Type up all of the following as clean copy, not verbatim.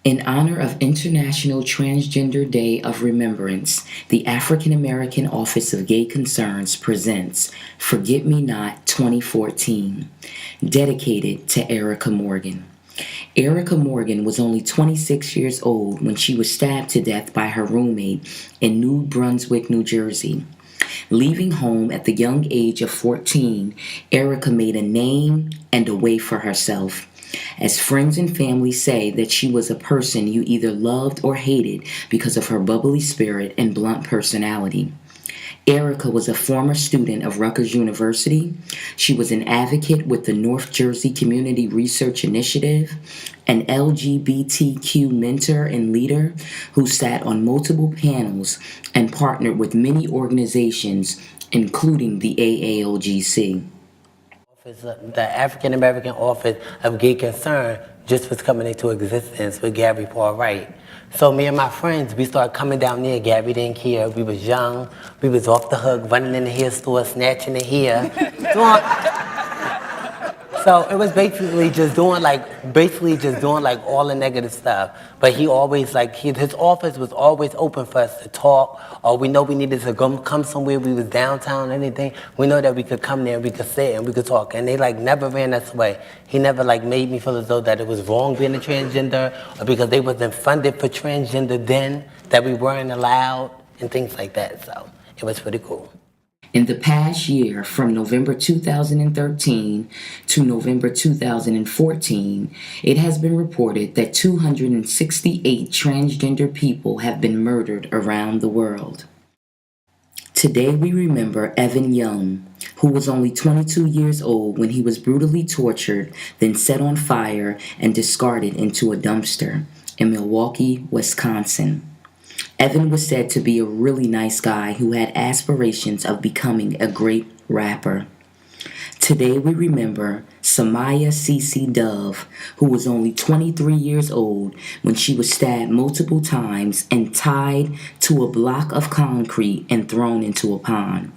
In honor of International Transgender Day of Remembrance, the African American Office of Gay Concerns presents Forget Me Not 2014, dedicated to Erica Morgan. Erica Morgan was only 26 years old when she was stabbed to death by her roommate in New Brunswick, New Jersey. Leaving home at the young age of 14, Erica made a name and a way for herself. As friends and family say that she was a person you either loved or hated because of her bubbly spirit and blunt personality. Erica was a former student of Rutgers University. She was an advocate with the North Jersey Community Research Initiative, an LGBTQ mentor and leader who sat on multiple panels and partnered with many organizations, including the AAOGC. The African American Office of Gay Concern just was coming into existence with Gary Paul Wright. So me and my friends, we started coming down there. Gary didn't care. We was young. We was off the hook, running in the hair store, snatching the hair. So it was basically just doing like all the negative stuff. But he always his office was always open for us to talk, or we know we needed to come somewhere. We was downtown, anything. We know that we could come there and we could sit and we could talk. And they never ran us away. He never made me feel as though that it was wrong being a transgender, or because they wasn't funded for transgender then, that we weren't allowed and things like that. So it was pretty cool. In the past year, from November 2013 to November 2014, it has been reported that 268 transgender people have been murdered around the world. Today we remember Evan Young, who was only 22 years old when he was brutally tortured, then set on fire and discarded into a dumpster in Milwaukee, Wisconsin. Evan was said to be a really nice guy who had aspirations of becoming a great rapper. Today we remember Samaya Cece Dove, who was only 23 years old when she was stabbed multiple times and tied to a block of concrete and thrown into a pond.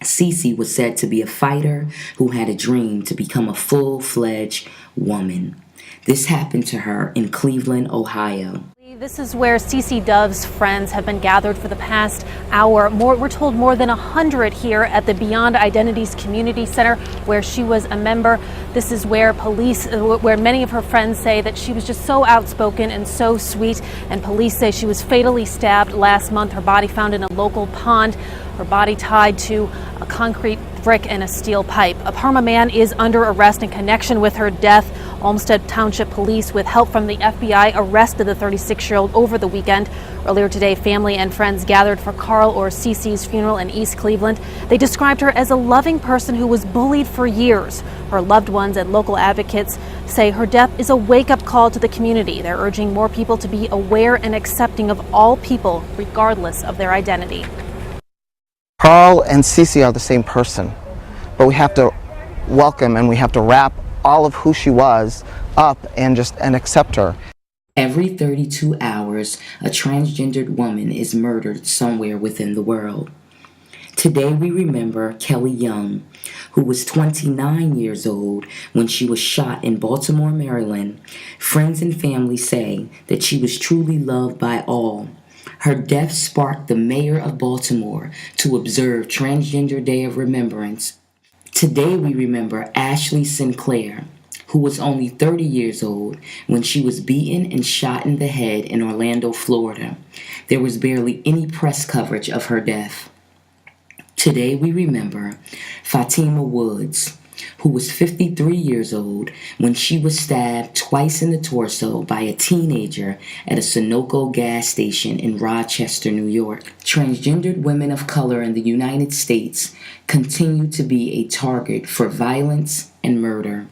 Cece was said to be a fighter who had a dream to become a full-fledged woman. This happened to her in Cleveland, Ohio. This is where Cece Dove's friends have been gathered for the past hour. We're told more than 100 here at the Beyond Identities Community Center, where she was a member. This is where where many of her friends say that she was just so outspoken and so sweet. And police say she was fatally stabbed last month. Her body found in a local pond. Her body tied to a concrete brick and a steel pipe. A Parma man is under arrest in connection with her death. Olmsted Township Police, with help from the FBI, arrested the 36-year-old over the weekend. Earlier today, family and friends gathered for Carl or Cece's funeral in East Cleveland. They described her as a loving person who was bullied for years. Her loved ones and local advocates say her death is a wake-up call to the community. They're urging more people to be aware and accepting of all people, regardless of their identity. Carl and Cece are the same person, but we have to welcome and we have to wrap all of who she was up and accept her. Every 32 hours, a transgendered woman is murdered somewhere within the world. Today we remember Kelly Young, who was 29 years old when she was shot in Baltimore, Maryland. Friends and family say that she was truly loved by all. Her death sparked the mayor of Baltimore to observe Transgender Day of Remembrance. Today we remember Ashley Sinclair, who was only 30 years old when she was beaten and shot in the head in Orlando, Florida. There was barely any press coverage of her death. Today we remember Fatima Woods, who was 53 years old when she was stabbed twice in the torso by a teenager at a Sunoco gas station in Rochester, New York. Transgendered women of color in the United States continue to be a target for violence and murder.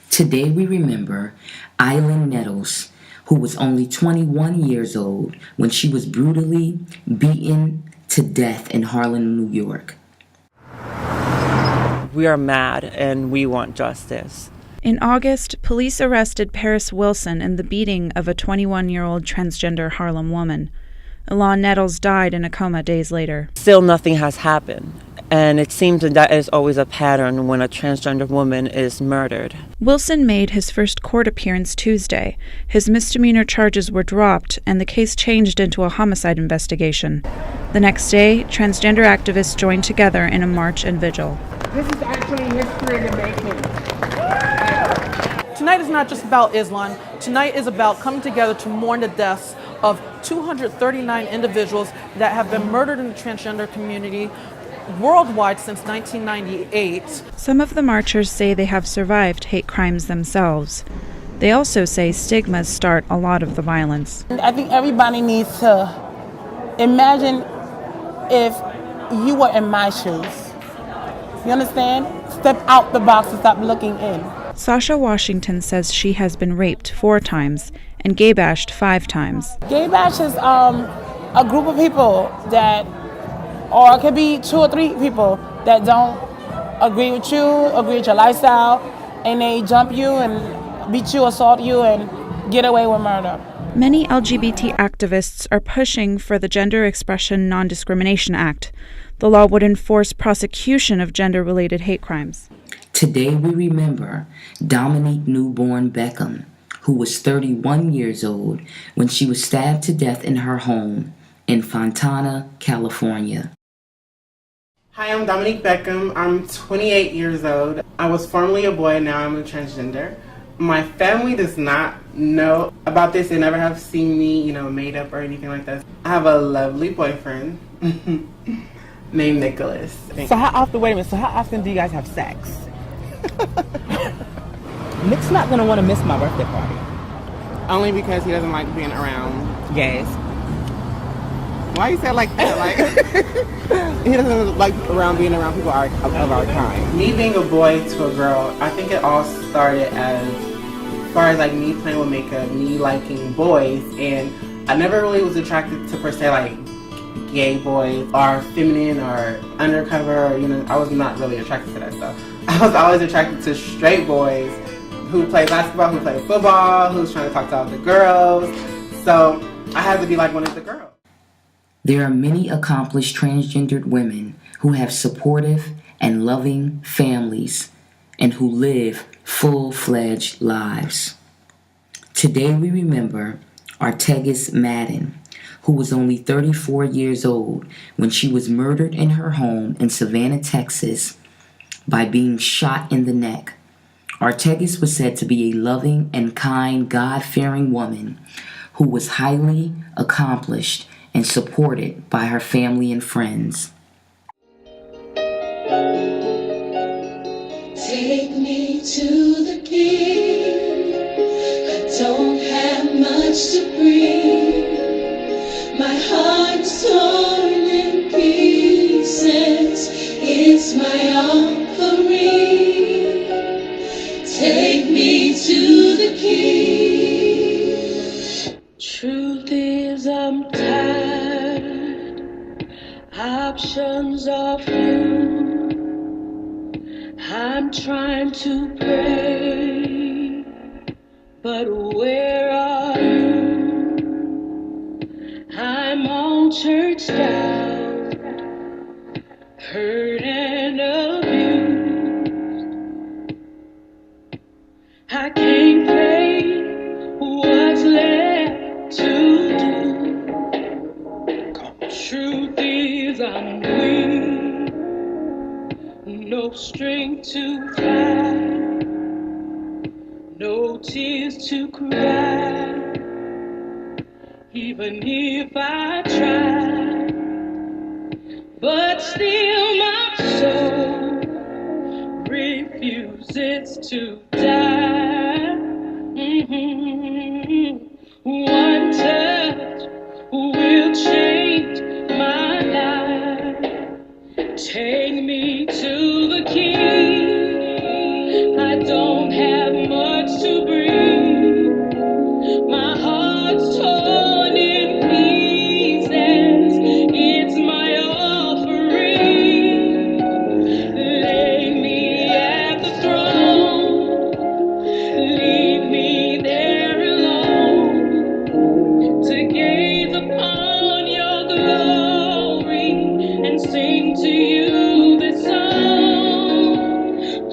Today we remember Eileen Nettles, who was only 21 years old when she was brutally beaten to death in Harlem, New York. We are mad and we want justice. In August, police arrested Paris Wilson in the beating of a 21-year-old transgender Harlem woman. Elan Nettles died in a coma days later. Still nothing has happened. And it seems that is always a pattern when a transgender woman is murdered. Wilson made his first court appearance Tuesday. His misdemeanor charges were dropped, and the case changed into a homicide investigation. The next day, transgender activists joined together in a march and vigil. This is actually history in the making. Tonight is not just about Islam. Tonight is about coming together to mourn the deaths of 239 individuals that have been murdered in the transgender community worldwide since 1998. Some of the marchers say they have survived hate crimes themselves. They also say stigmas start a lot of the violence. I think everybody needs to imagine if you were in my shoes. You understand? Step out the box and stop looking in. Sasha Washington says she has been raped 4 times and gay bashed 5 times. Gay bash is a group of people that, or it could be 2 or 3 people that don't agree with you, agree with your lifestyle, and they jump you and beat you, assault you, and get away with murder. Many LGBT activists are pushing for the Gender Expression Non-Discrimination Act. The law would enforce prosecution of gender-related hate crimes. Today we remember Dominique Newborn Beckham, who was 31 years old when she was stabbed to death in her home in Fontana, California. Hi, I'm Dominique Beckham. I'm 28 years old. I was formerly a boy, now I'm a transgender. My family does not know about this. They never have seen me, made up or anything like that. I have a lovely boyfriend named Nicholas. So how often do you guys have sex? Nick's not gonna want to miss my birthday party. Only because he doesn't like being around Gays. Why you say it like that? Like he doesn't like being around people of our kind. Me being a boy to a girl, I think it all started as far as like me playing with makeup, me liking boys, and I never really was attracted to per se like gay boys or feminine or undercover. Or, I was not really attracted to that stuff. I was always attracted to straight boys who play basketball, who play football, who's trying to talk to other girls. So I had to be like one of the girls. There are many accomplished transgendered women who have supportive and loving families and who live full-fledged lives. Today we remember Artegas Madden, who was only 34 years old when she was murdered in her home in Savannah, Texas, by being shot in the neck. Artegas was said to be a loving and kind, God-fearing woman who was highly accomplished and supported by her family and friends. Take me to the King. I don't have much to bring. My heart's torn in pieces. It's my offering. Take me to the King. Truth is, I'm tired. Options are few. I'm trying to pray, but where are you? I'm on church ground, hurt and abused. I can't play what's left to do. Truth is, I'm weak, no strength to fight, no tears to cry. Even if I try, but still my soul refuses to die. One touch will change my life. Take me to the King. I don't have much to bring. My heart's torn in pieces. It's my offering. Lay me at the throne.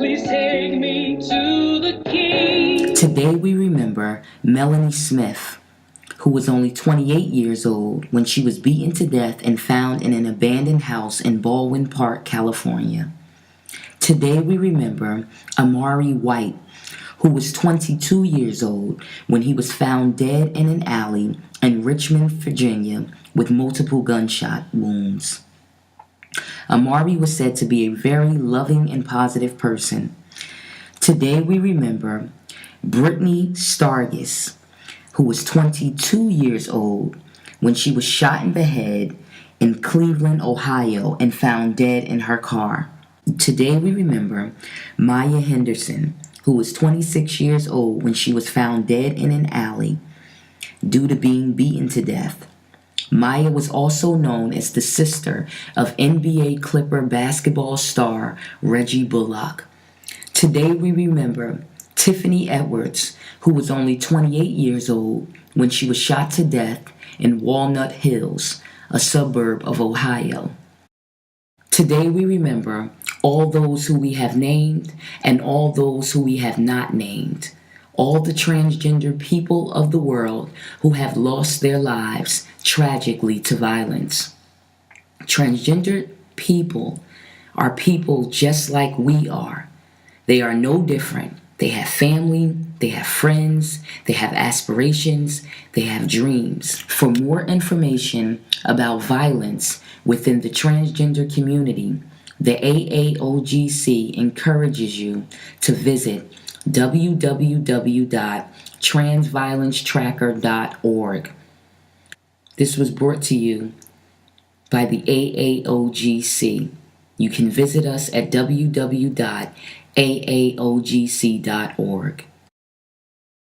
Please take me to the king. Today we remember Melanie Smith, who was only 28 years old when she was beaten to death and found in an abandoned house in Baldwin Park, California. Today we remember Amari White, who was 22 years old when he was found dead in an alley in Richmond, Virginia, with multiple gunshot wounds. Amari was said to be a very loving and positive person. Today we remember Brittany Stargis, who was 22 years old when she was shot in the head in Cleveland, Ohio, and found dead in her car. Today we remember Maya Henderson, who was 26 years old when she was found dead in an alley due to being beaten to death. Maya was also known as the sister of NBA Clipper basketball star Reggie Bullock. Today we remember Tiffany Edwards, who was only 28 years old when she was shot to death in Walnut Hills, a suburb of Ohio. Today we remember all those who we have named and all those who we have not named. All the transgender people of the world who have lost their lives tragically to violence. Transgender people are people just like we are. They are no different. They have family, they have friends, they have aspirations, they have dreams. For more information about violence within the transgender community, the AAOGC encourages you to visit www.transviolencetracker.org. This was brought to you by the AAOGC. You can visit us at www.AAOGC.org.